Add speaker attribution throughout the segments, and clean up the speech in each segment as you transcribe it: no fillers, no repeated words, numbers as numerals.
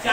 Speaker 1: चहा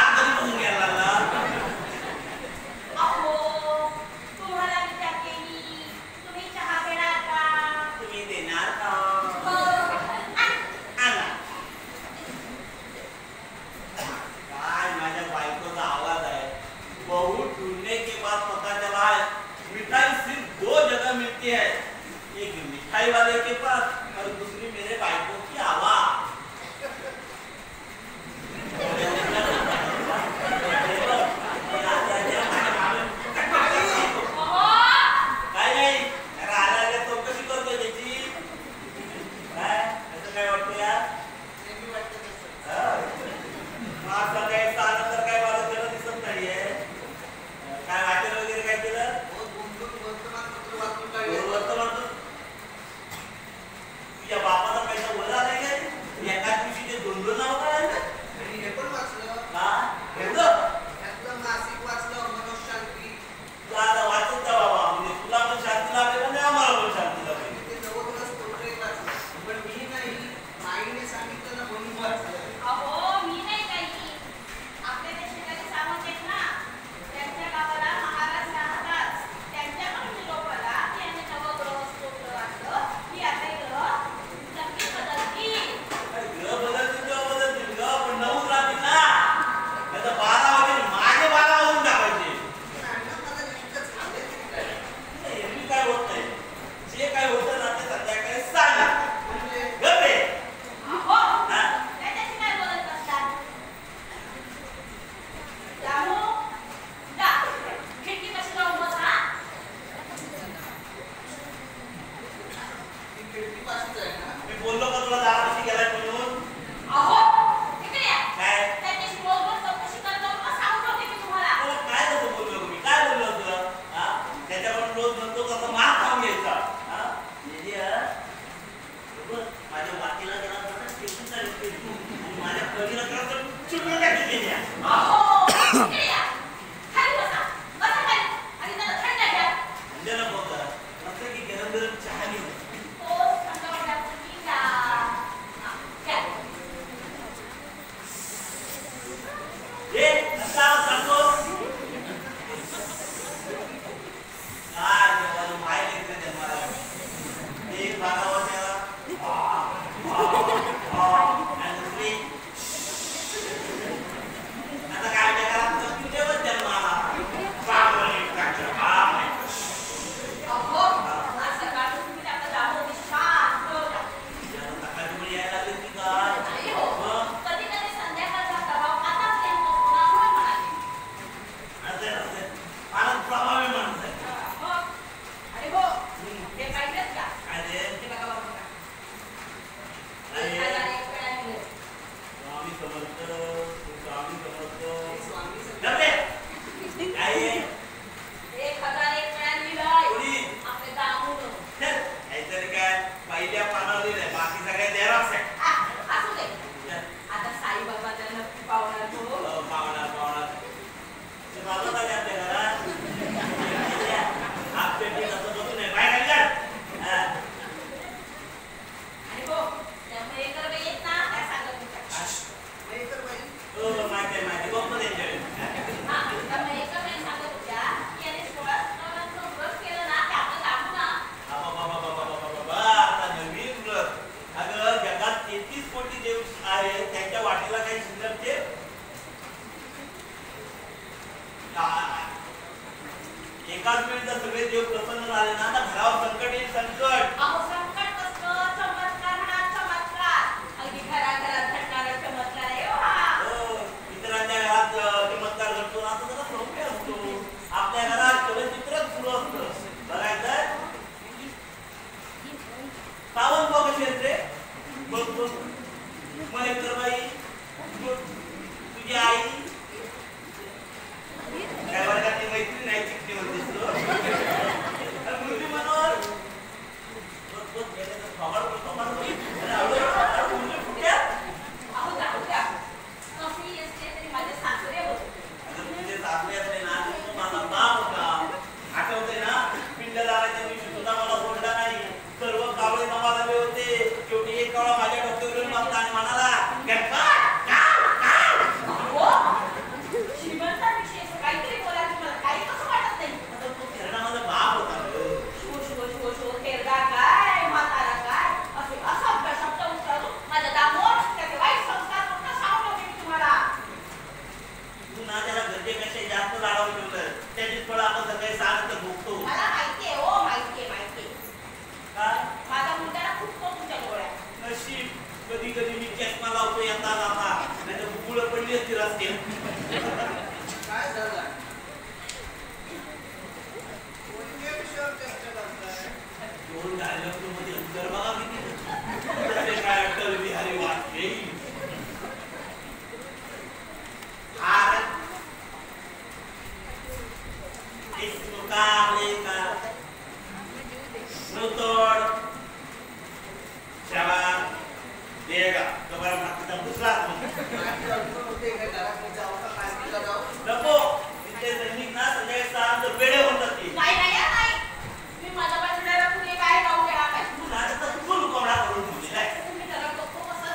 Speaker 1: एकाच वेळी जर सगळे देव प्रसन्न झाले ना तर घरावर संकट येईल. संकट
Speaker 2: अहो संकट कसं चमत्कार म्हणा चमत्कार. अगदी घराघरात घडणारा चमत्कार आहे
Speaker 1: हो. इतरांच्या घरात चमत्कार घडतो ना तर जरा सौम्य असतो. आपल्या घरात चलचित्रच सुरू असतं. बघायचं सावंत बघ कशी येते बघ बघ. महेंद्र बाई तुझी आई काय वर्गातली मैत्री नाही चिकटी म्हणतेस तू. मुली मनोहर तुझे सासरे असले ना तो माझा बाप होता. आठवतंय ना पिंड लावायच्या दिवशी सुद्धा मला सोडला नाही. सर्व कावळे समाजाले होते. शेवटी एक कावळा माझ्या डोक्यावर बसला आणि म्हणाला कधी कधी मी चष्मा लावतो यंदा जाता नाही तर बुकुळ पडली असती रस्त्यात.
Speaker 3: काय झालं
Speaker 1: दोन डायलॉगमध्ये अंतर बघा किती काय अटल बिहारी वाजपेयी. नको तिथे सैनिक ना संध्याकाळी 6 तर वेळे होऊन जाते.
Speaker 2: मी माझ्या बाजूला कुठे काय जाऊ द्या काय
Speaker 1: तू नाटक फुल कोंबडा करून ठेवलेला आहे.
Speaker 2: तुम्ही त्याला बघतो कसं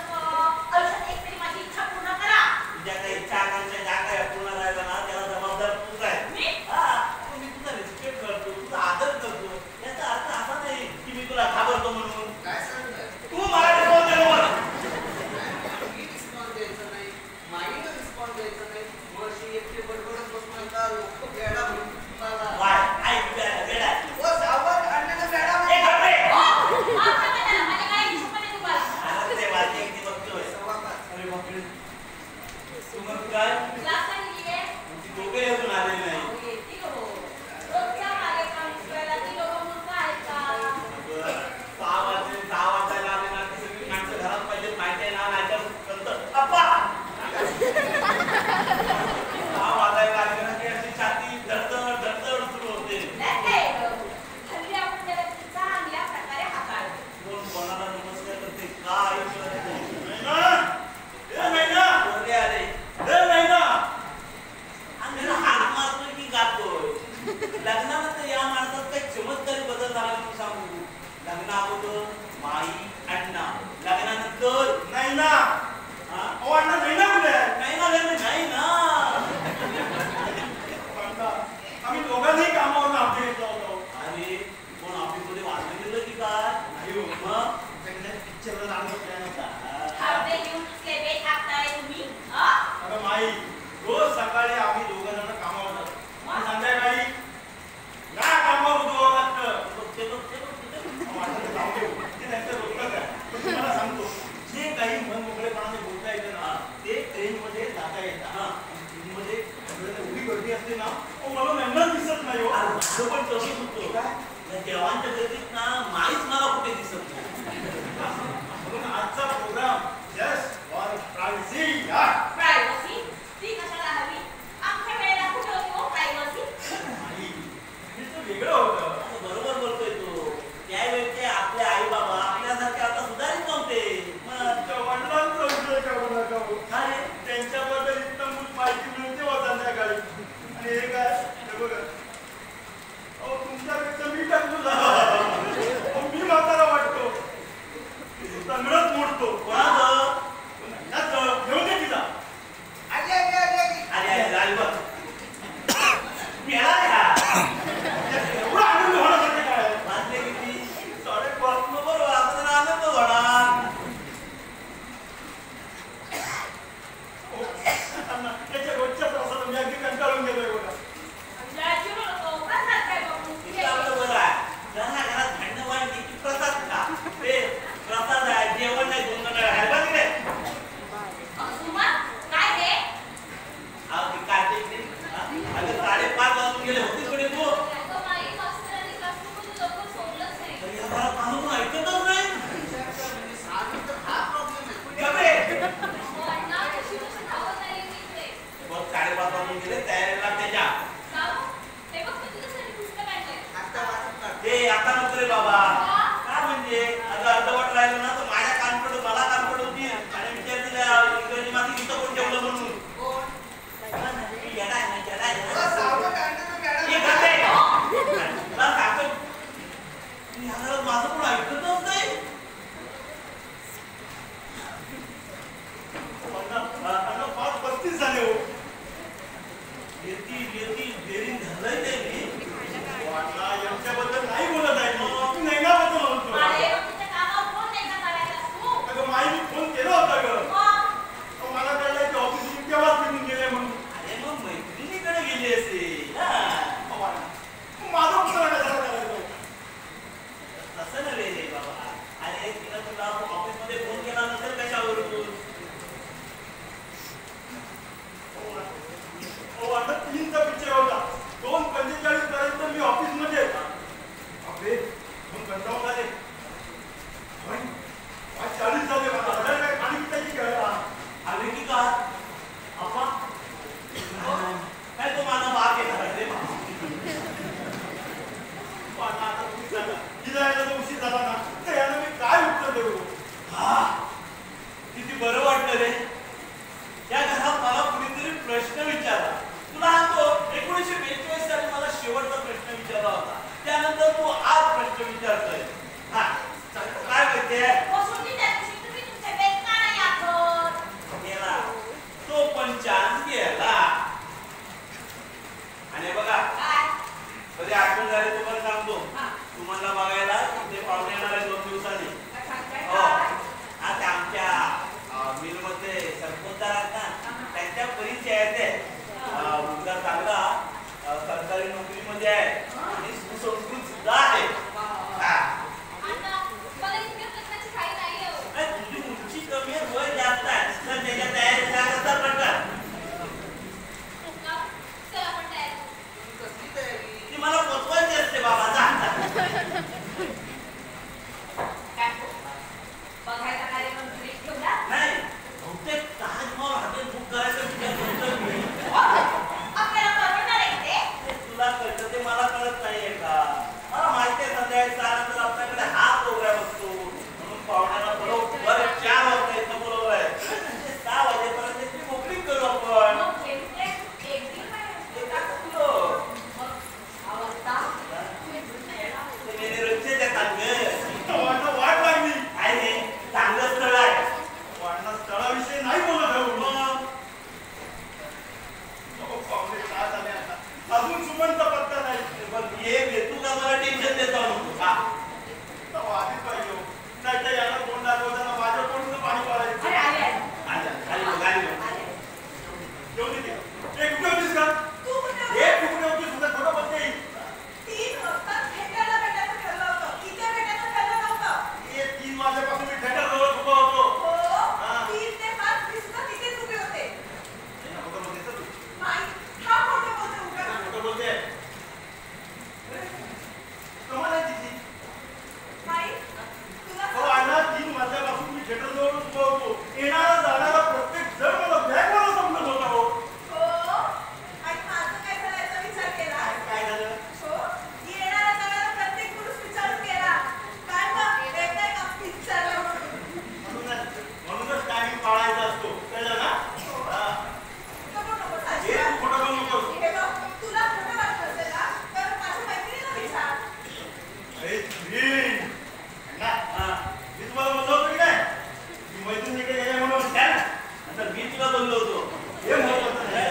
Speaker 2: आयुष्यात एक तरी माझी इच्छा पूर्ण करा.
Speaker 1: तुझ्या काही इच्छा आकांक्षा ज्या काही पूर्ण राहिला ना त्याला जबाबदार तूच आहे.
Speaker 2: मी
Speaker 1: मी तुझा रिस्पेक्ट करतो तुझा आदर करतो. याचा अर्थ असा नाही की मी तुला घाबरतो म्हणून.
Speaker 3: काय सांगताय
Speaker 1: तू मला रिस्पॉन्स दे नको.
Speaker 3: मी रिस्पॉन्स द्यायचा नाही माईनं रिस्पॉन्स द्यायचा नाही. वर्षी एकटे बडबडत बसून आता लोक वेडा म्हणून मला
Speaker 1: वाय आई वेडा
Speaker 3: ओ सावध अण्णाचा वेडा
Speaker 1: ए घाबरे.
Speaker 2: माझ्या काय हिशोबाने तुम्हाला
Speaker 1: अरे ते वाक्य किती बघतोय.
Speaker 3: सवापास
Speaker 1: अरे बापरे तू मग काय
Speaker 2: क्लास सांगितली आहे
Speaker 1: दोघे अजून आले नाही.
Speaker 2: येतील हो रोजच्या कार्यक्रम शिकवायला ती लोक मूर्ख आहेत का?
Speaker 1: 6 वाजायला आले ना की सगळी माणसं घरात पाहिजे माहिती आहे ना नाही तर अप्पा 6 वाजायला आले ना की अशी छाती धडधड धडधड सुरू होते.
Speaker 2: हल्ली आपण त्याला चांगल्या प्रकारे हाताळतो.
Speaker 1: कोण कोणाला नमस्कार करते काय हात मारतोय की गातोय. लग्नानंतर या माणसात काही चमत्कारी बदल झाला म्हणून सांगू. लग्ना अगोदर माई अण्णा लग्नानंतर नाही ना. अण्णा नाही ना कुठे नाही ना लग्न नाही ना. आम्ही दोघांनी कामावर आपली घेतला होतो. अरे कोण ऑफिसमध्ये वाचलं गेलं की काय नाही मग पिक्चरला लागलं प्लॅन होता.
Speaker 2: हप्ते घेऊन स्लेबे टाकताय तुम्ही
Speaker 1: अगं माई रोज सकाळी आम्ही दोघं जण कामावर जातो आणि संध्याकाळी काय कामावर उद्योग लागतं. त्यांचं रोजच आहे. तुम्हाला सांगतो जे काही मन मोकळेपणाने बोलता येतं ना ते ट्रेनमध्ये जाता येतं. ट्रेनमध्ये एवढी गर्दी असते ना मला मेहनत दिसत नाही हो. माझं पण तसंच होतो काय देवांच्या गर्दीत ना माहीच मला कुठे दिसत नाही. म्हणून आजचा programme just for privacy.
Speaker 2: Privacy ती कशाला हवी? आमच्या वेळेला कुठे होती हो प्रायव्हसी?
Speaker 1: वेगळं होतं. बरोबर बोलतोय तू. त्यावेळेचे आपले आई बाबा आपल्यासारखे आता सुधारित नव्हते.
Speaker 4: वडिलांचं त्यांच्याबद्दल इतकं माहिती मिळते व संध्याकाळी आणि हे काय बघा तुमच्यापेक्षा मी टाकलो मी म्हातारा
Speaker 1: मग 5:30 वाजून गेले तयारीला त्याच्या.
Speaker 3: आता वाचून काढ.
Speaker 1: ते आता नको रे बाबा. का म्हणजे आता अर्धवट राहिलं ना तर माझ्या कानपड मला कानपड होती आणि विचारतीला इंग्रजी माती इथं कोण ठेवलं म्हणून.
Speaker 3: कोण?
Speaker 1: येडा आहे, येडा आहे.
Speaker 3: सावकाश काढणं तर मॅडम.
Speaker 1: हे करते. मला सांगतो. याला माझं पण ऐकतच नाही. आता 5:35 झाले हो. येती बेरिंग झालंय त्यांनी. वाटला यांच्याबद्दल नाही बोलत आहे. मग नेण्याबद्दल म्हणतो. अगं माई मी फोन केला होता ग. मला कळलं की ऑफिस तेव्हाच निघून गेले म्हणून. अरे मग मैत्रिणीकडे गेली असेल. माझं उत्तर कशाला करायचं? तसं नव्हे रे बाबा. अरे तिला तुला ऑफिसमध्ये फोन केला नसेल कशावरून? आता 3चा पिक्चर होता. 2:45 पर्यंत मी ऑफिसमध्ये. अबे 2:55 झाले. 5:40 झाले. मला काय पाणी पिताची कळला. आले की का आपा काय तो माझा बाप येणार रे. आता तुम्ही सांगा तिला यायला तो उशीर झाला ना तर याला मी काय उत्तर देऊ? किती बरं वाटलं रे. या घरात मला कुणीतरी प्रश्न विचारला. तुला सांगतो 1942 साली मला शेवटचा प्रश्न विचारला होता. त्यानंतर तू आज प्रश्न विचारतोय. काय माहितीये गेला तो पण चान्स गेला. आणि बघा कधी आठवण झाली तुम्हाला सांगतो. तुम्हाला बघायला ते पाहुणे येणार आहे 2 दिवसांनी. हो आता आमच्या मिलमध्ये सरपोतदार आहेत ना त्यांच्या परिचयात आहे. मुलगा चांगला सरकारी नोकरीमध्ये आहे आणि सुसंस्कृत सुद्धा आहे. तुझी उंची कमी आहे वय जास्त आहे तर त्याच्या तयारीला कसा प्रकार?
Speaker 3: कसली तयारी?
Speaker 1: ती मला पोचवायची असते बाबा. जा नाही बहुतेक ताजमहल हॉटेल बुक करायचा विचार करतोय मी. तुला कळतं ते मला कळत नाहीये का? मला माहिती आहे संध्याकाळी 6 नंतर आपल्याकडे हा प्रोग्राम असतो म्हणून पाहुण्याला बरोबर 4 वाजता इथं बोलवलं आहे. 6 वाजेपर्यंत ती मोकळी करू आपण. रोजचे देतात ग. वाट लागली. आहे चांगलं स्थळ आहे. वाढणा स्थळाविषयी नाही बोलत आहे. अजून सुमनचा पत्ता नाही. पण हे तू का मला टेन्शन देतो नको आधीच पाहिजे. नाही तर याला तोंड दाखवताना माझ्या तोंडचं पाणी पाडायचं. येऊ दे. एक कुठे होतीस का? एक कुठे होतीस सुद्धा थोडं बघते. 3 वाजेपासून मी थिएटर जवळ उभा होतो. येणारा जाणारा प्रत्येक जण मला बॅगवाला समजत होता. हो काय झालं? म्हणूनच टायमिंग पाळायचा असतो. कळलं ना? हे तू खोटं बोलू नकोस. अरे मी तुम्हाला बोललो होतो की नाही मी मैत्रिणीकडे गेले म्हणून द्या ना. नंतर मी तुला बोललो होतो हे महत्वाचं नाही.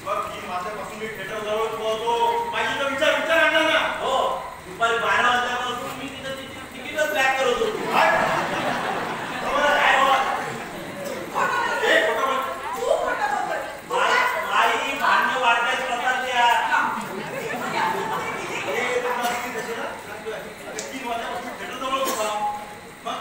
Speaker 1: बघ ही माझ्यापासून मी थिएटर जवळ पोहोचतो. पाहिजे तर विचार आणणार ना. हो दुपारी 12 वाजल्यापासून मी तिथं तिकीटच ब्लॅक करत होतो. माई भांडण वाढल्याच प्रकारचे 3 वाजल्यापासून थिएटर जवळ होता. मग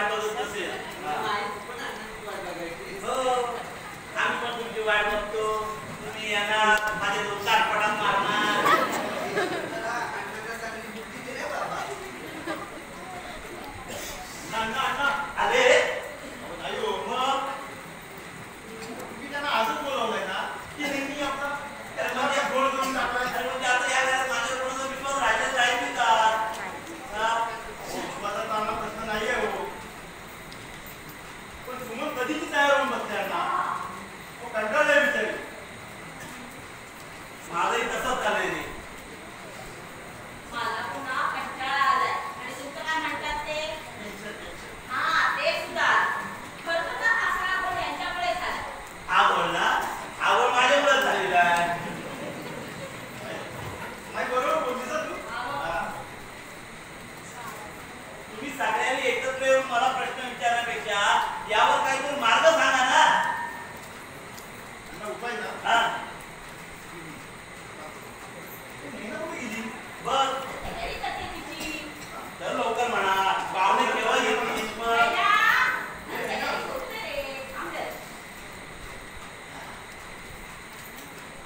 Speaker 1: वाट बघत असेल.
Speaker 3: आई पण अण्णांची वाट बघायची.
Speaker 1: हो, आम्ही पण तुमची वाट बघतो. तुम्ही येणार, माझे दोन चार पटात मारणार.
Speaker 3: जरा अण्णांना चांगली बुद्धी दे रे बाबा.
Speaker 1: अण्णा अण्णा आले. नाही हो, मग मी त्यांना असंच बोलवलंय ना की नेहमी आपला त्याला गोळ करून टाकलाय. म्हणजे आता या वेळेला माझ्यावर कोणाचा विश्वास राहिलेला राहील का? विश्वासाचा आम्हाला प्रश्न नाही आहे हो, पण सुमन कधीची तयार होऊन बसते ना, तो कंटाळलाय बिचारी. माझंही तसंच झालंय रे.
Speaker 2: मला पुन्हा कंटाळा आलाय आणि तुमचं काय म्हणतात ते हा ते सुद्धा खरं तर असा आपण यांच्यामुळे झाला.
Speaker 1: आवड ना, आवड माझ्यामुळे झालेला आहे. नाही बरोबर बोललीस तू. हा. तुम्ही सगळ्यांनी एकत्र येऊन मला प्रश्न विचारण्यापेक्षा यावर काहीतरी मार्ग सांगा ना. उपाय ना. हा बर
Speaker 2: तयारी करते तिची.
Speaker 1: तर लवकर म्हणा, पाहुणे केव्हा येतील मग?
Speaker 2: तयारी होते रे. थांब जरा.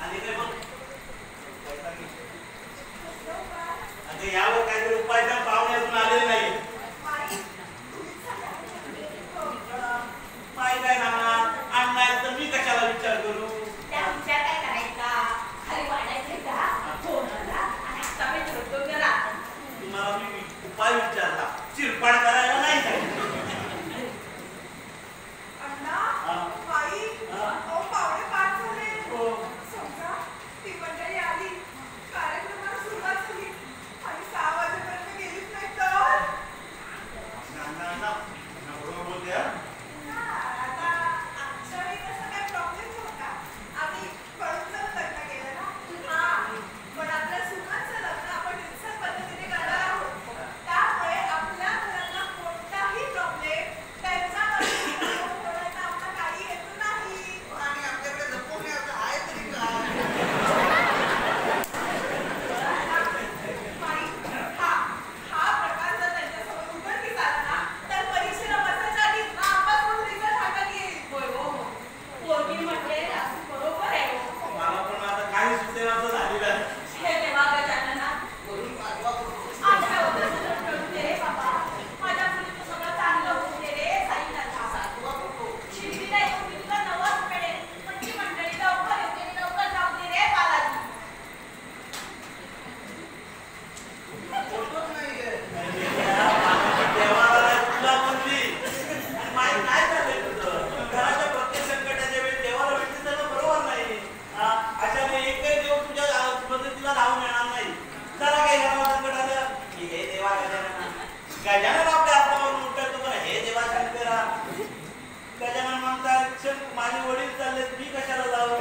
Speaker 1: आणि काय मग आता यावर काहीतरी उपाय द्या. पाहुणे अजून आलेले नाही. माहित काय सांगणार, आणणार तर मी कशाला विचार करू.
Speaker 2: त्या विचार काय करायचा, खाली वाढायचे का फोनला आणि आता मी झोपतो जरा.
Speaker 1: तुम्हाला मी उपाय विचारला, चिरपाड करायला नाही सांगितलं.
Speaker 5: अण्णा,
Speaker 1: हा.
Speaker 5: बाई,
Speaker 1: हा.
Speaker 5: अहो, पावणे 5 झाले.
Speaker 1: हो.
Speaker 5: समजा, ती मंडळी आली, कार्यक्रमाला सुरुवात झाली आणि 6 वाजेपर्यंत गेलीच नाही तर?
Speaker 1: बरोबर बोलते.
Speaker 5: ना, आता आमच्या वेळी तसा काही प्रॉब्लेम नव्हता. आम्ही पळून जाऊन लग्न केलं ना. हा, पण आपल्या सुनाचं लग्न आपण रीतसर पद्धतीने करणार आहोत. त्यामुळे आपल्या घरातला कोणताही प्रॉब्लेम त्यांच्यामध्ये होण्याचा आपला काही हेतू नाही.
Speaker 3: आणि आपल्याकडे लपवण्याचं आहे तरी काय?
Speaker 5: बाई, हा प्रकार जर त्यांच्यासमोर उघडकीस आला ना, तर परीक्षेला बसायच्या आधी नापास म्हणून रिझल्ट हातात येईल.
Speaker 2: होय हो, पोरगी म्हटले बरोबर आहे हो.
Speaker 1: मला पण आता काही सुचेनाचं झालेलं आहे.
Speaker 2: हे तेव्हा गजानना
Speaker 3: वरून पाठवा बोलतो.
Speaker 2: माझ्या वडिलांचं करून दे रे बाबा. माझ्या मुलीचं सगळं चांगलं होऊन दे रे साईनाथा.
Speaker 3: सातवा बोलतो.
Speaker 2: शिर्डीला येऊन मी तुला नवस फेडेन, पण ती मंडळी लवकर येते, लवकर जाऊ दे रे बालाजी.
Speaker 3: बोलतोच नाहीये.
Speaker 1: देवाला तुला बोलली आणि माहित काय झालंय तुझं. घराच्या प्रत्येक संकटाच्या वेळी देवाला भेटली जाणं बरोबर नाही. अशाने एकही देव तुझ्या मदतीला धावून येणार नाही. जरा काही घराला संकट आलं की हे देवा गजानन. गजानन आपल्या हातावरून उठतो, पण हे देवा शंकरा. गजानन म्हणतात माझे वडील चाललेत, मी कशाला जाऊ.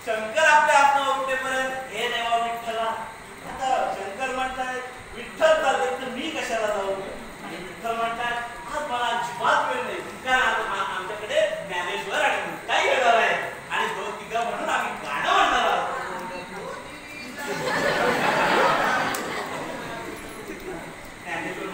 Speaker 1: शंकर आपल्या हातावर उठेपर्यंत हे देवा विठ्ठला. आता शंकर म्हणताय विठ्ठल चालले तर मी कशाला जाऊ. आणि विठ्ठल म्हणताय आज मला अजिबात वेळ नाही, कारण आमच्याकडे ज्ञानेश्वर आणि मुक्ताई येणार आहे आणि दोन तिघं म्हणून आम्ही गाणं म्हणणार आहोत. ज्ञानेश्वर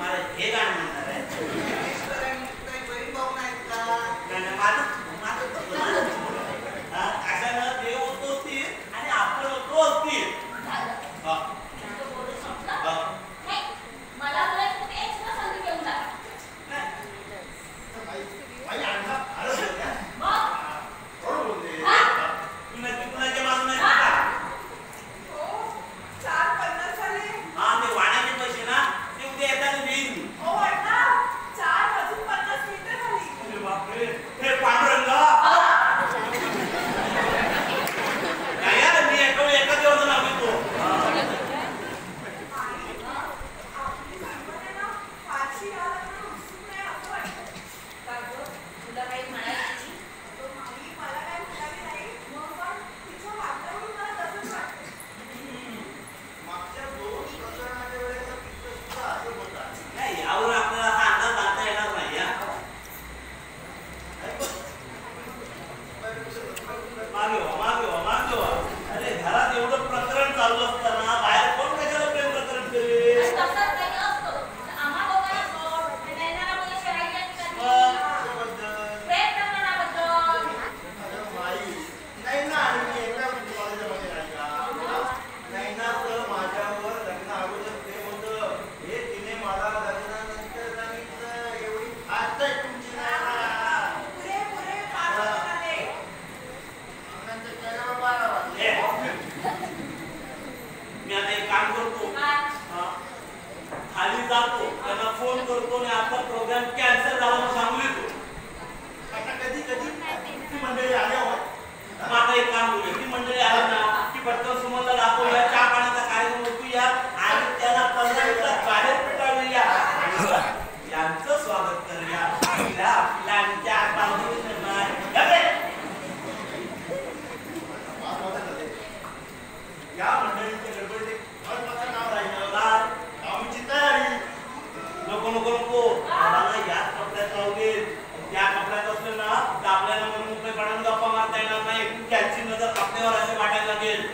Speaker 4: जातो त्यांना फोन करतो आणि आपला प्रोग्राम कॅन्सल झाला म्हणून सांगून येतो.
Speaker 1: आता कधी कधी ती मंडळी आल्यावर
Speaker 4: मग आता एक काम करूया, ती मंडळी आली ना की पटकन सुमनला दाखवूया, चहा पाण्याचा कार्यक्रम बघूया आणि त्याला 15 मिनिटात बाहेर पेटाळूया आणि यांचं स्वागत करूया. आपल्या
Speaker 1: या मंडळीच्या गडबडीत एक महत्वाचं नाव राहिलं. आमची तयारी.
Speaker 4: नको नको नको मला याच कपड्यात राहू दे. त्या कपड्यात असलं ना तर आपल्याला मनमोकळेपणाने गप्पा मारता येणार नाही. त्यांची नजर आपल्यावर अशी वाटायला लागेल.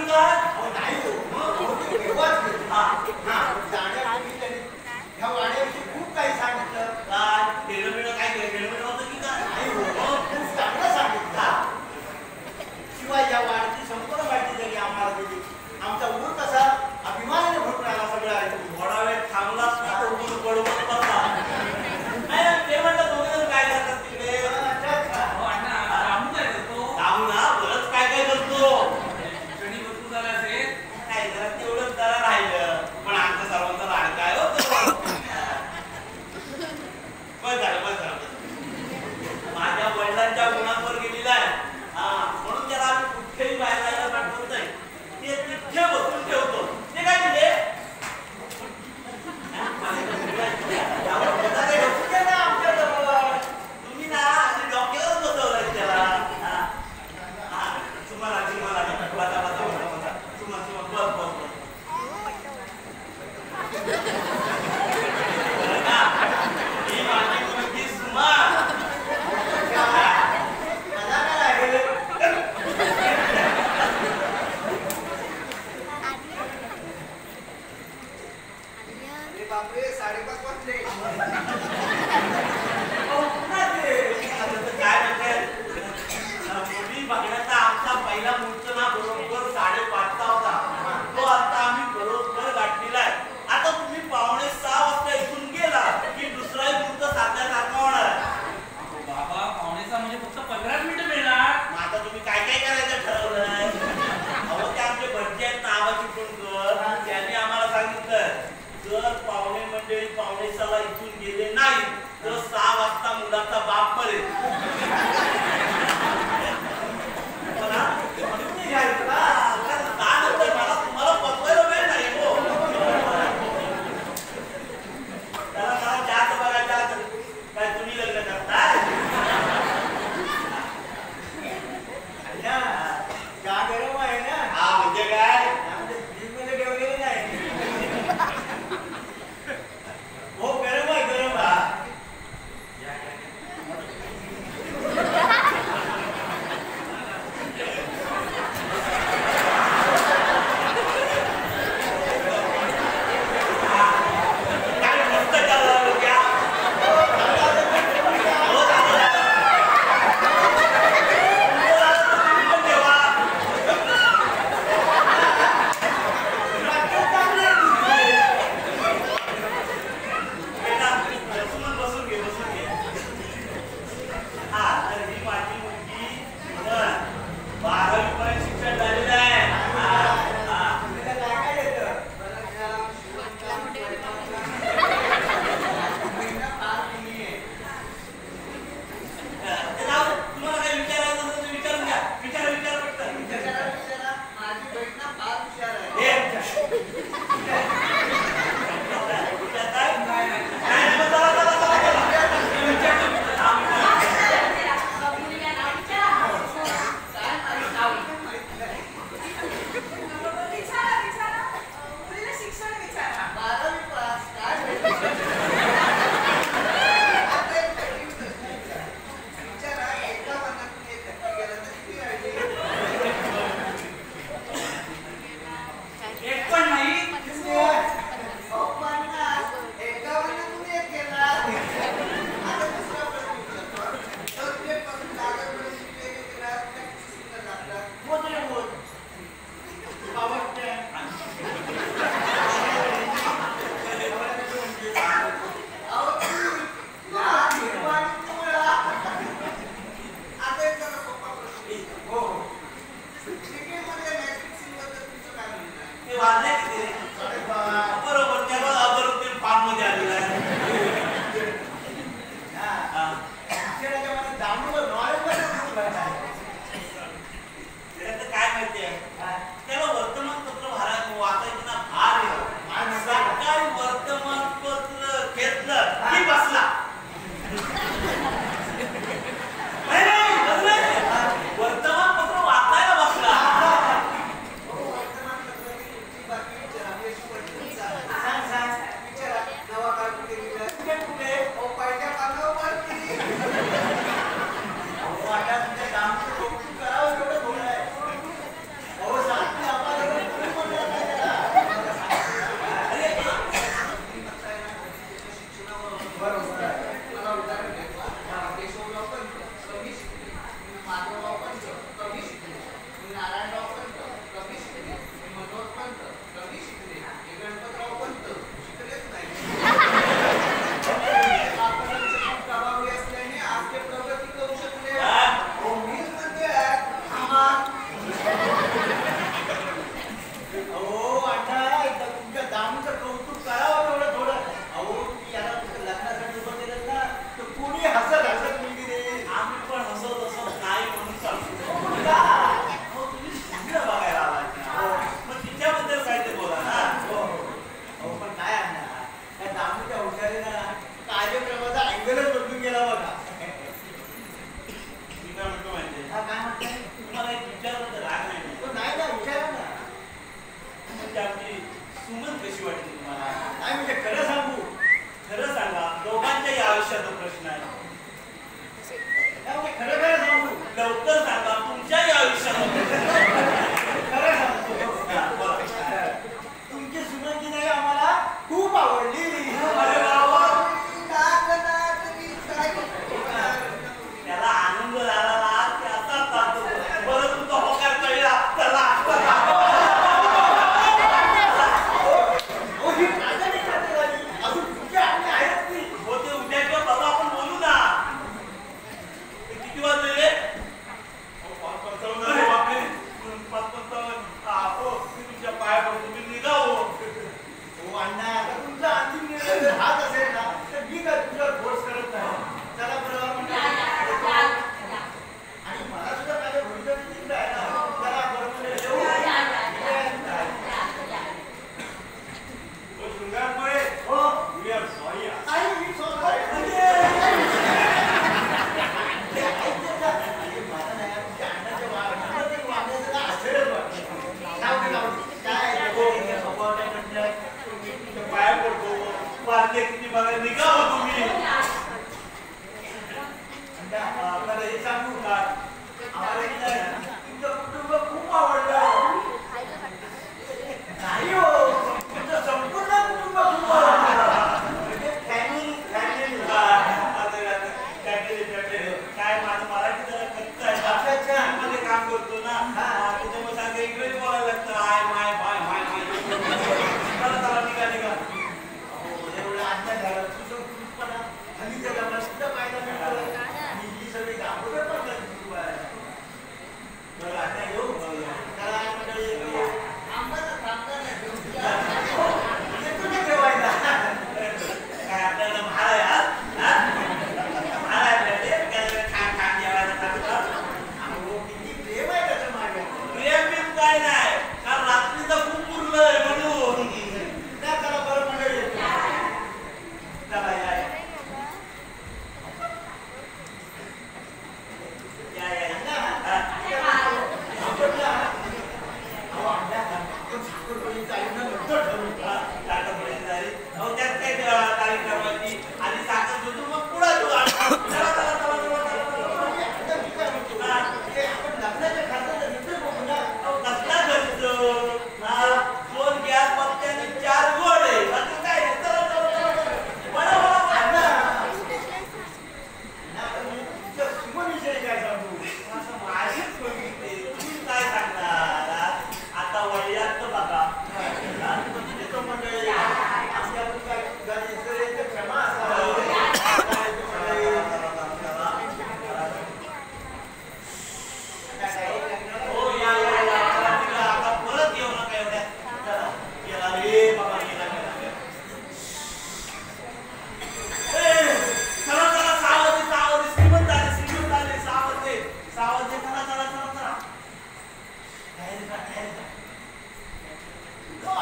Speaker 4: काय
Speaker 1: अहो, नाही हो. अहो, ते तेव्हाच गेले.
Speaker 4: हा.
Speaker 1: जाण्यापूर्वी त्यांनी ह्या वाड्याविषयी खूप काही सांगितलं.
Speaker 4: काय खेळणं काय खेळणं होतं की काय
Speaker 1: नाही हो, खूप चांगलं सांगितलं. शिवाय या वाड्याची संपूर्ण माहिती त्यांनी आम्हाला दिली. आमचा ऊर कसा अभिमानाने भरून आला सगळा ऐकून.
Speaker 4: थोडा वेळ थांबलाच ना तो ऊर बडबड बसला. नाही, ते म्हणलं दोघे जण काय करतात तिकडे
Speaker 1: अच्छा, अच्छा.
Speaker 4: सांगू ना बरंच काय काय करतो नाही जरा तेवढंच जरा राहिलं पण आमचा सर्वांचा लाडका आहे हो तो. बस झालं. माझ्या वडिलांच्या गुणांवर गेलेला आहे हा म्हणून त्याला आम्ही कुठेही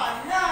Speaker 1: अण्णा